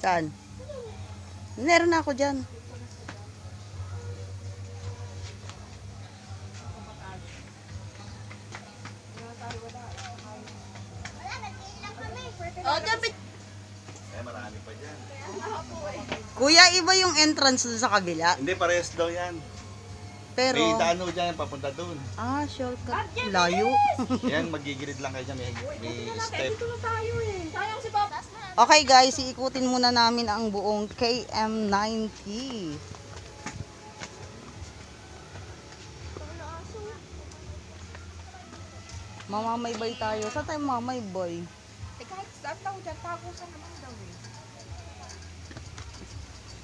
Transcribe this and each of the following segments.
Saan? Meron na ako dyan. Oh, dapat. Marami pa dyan. Kuya, iba yung entrance sa kabila. Hindi, parehas daw yan. Pero, May daan dyan, papunta doon. shortcut. Layo. Yan, magigilid lang kayo dyan. May step. Dito na tayo eh. Sayang si Papa. Okay guys, iikutin muna namin ang buong KM90. Mamamaybay tayo. Saan tayo mamaybay? Eh kahit saan daw dyan, tagusan naman daw eh.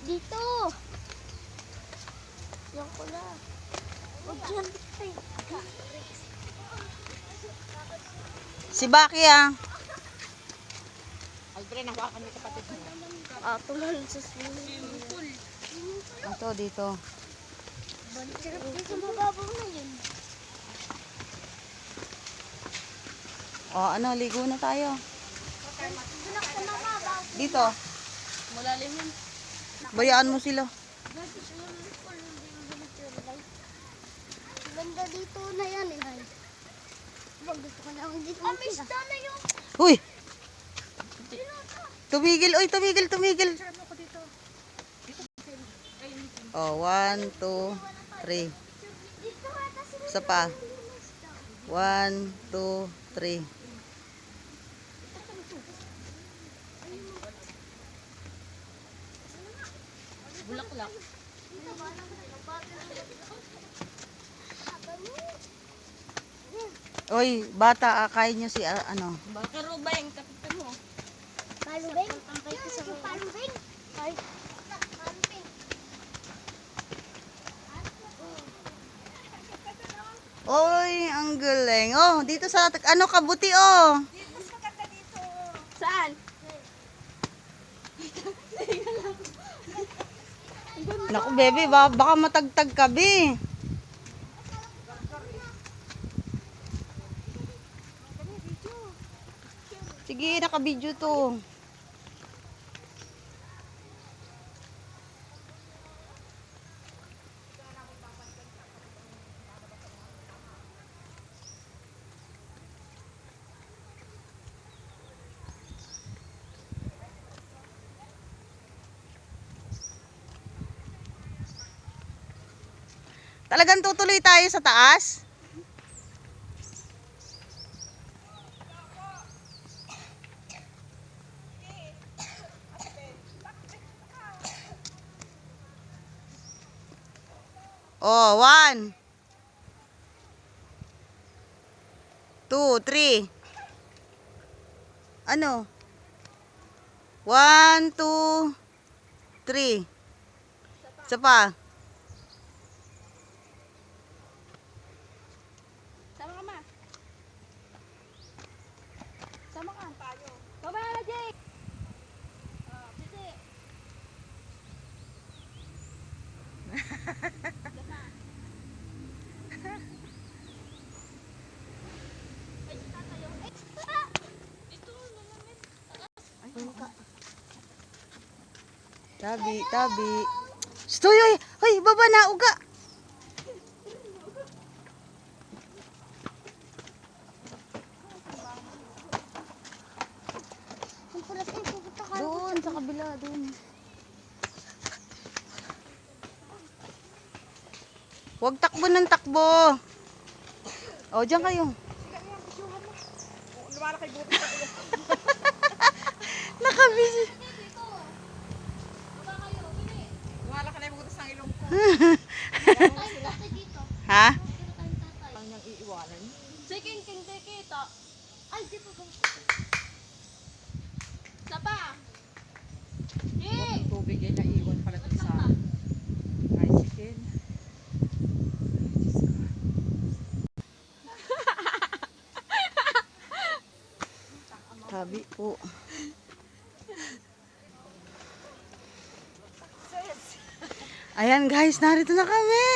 Dito. Yan ko na. O dyan. Si Baki ah. Alfred, nakuha kami kapatid mo. Tulal sa swimming pool. Ito, dito. Dito mababaw na yun. O, ligo na tayo. Anak ko na mababaw. Dito. Malalim yun. Bayaan mo sila. Dito sa swimming pool. Hindi mo ganito yun, guys. Ganda dito na yan eh, guys. Diba, gusto ko na ang dito. Amista na yung... Uy! Tumigil, oy, tumigil, tumigil. Oh, 1, 2, 3. Isa pa. 1, 2, 3. Bulaklak. Oy, bata, akain nyo si, ano. Baka ruba yung kapitan mo. Palubing? Yung palubing? Ay. Palubing. Oy, ang galing. Oh, dito sa, kabuti, oh. Saan? Naku, baby, baka matagtag ka, be. Sige, naka-video to. Talagang tutuloy tayo sa taas? Oh, 1, 2, 3. Ano? 1, 2, 3. Isa pa. Sama ka ma. Sama ka. Baba na, Jake. Sisi. Tabi, tabi. Stoy, oy, oy, baba na, uga. Kung pala tayo pupunta ka. Doon, sa kabila, doon. Huwag takbo ng takbo. O, dyan kayo. Lumalaki buti ka. Nakabisi. Lumalaki na yung butas ng ilong ko. Dito. Ha? Ang niyang iiwanan. Sige, king kita. Ay, di pa ba? Sapa. Yung tubig ay naiwan pala dun sa tricycle. Tabi po. Ayan guys, narito na kami.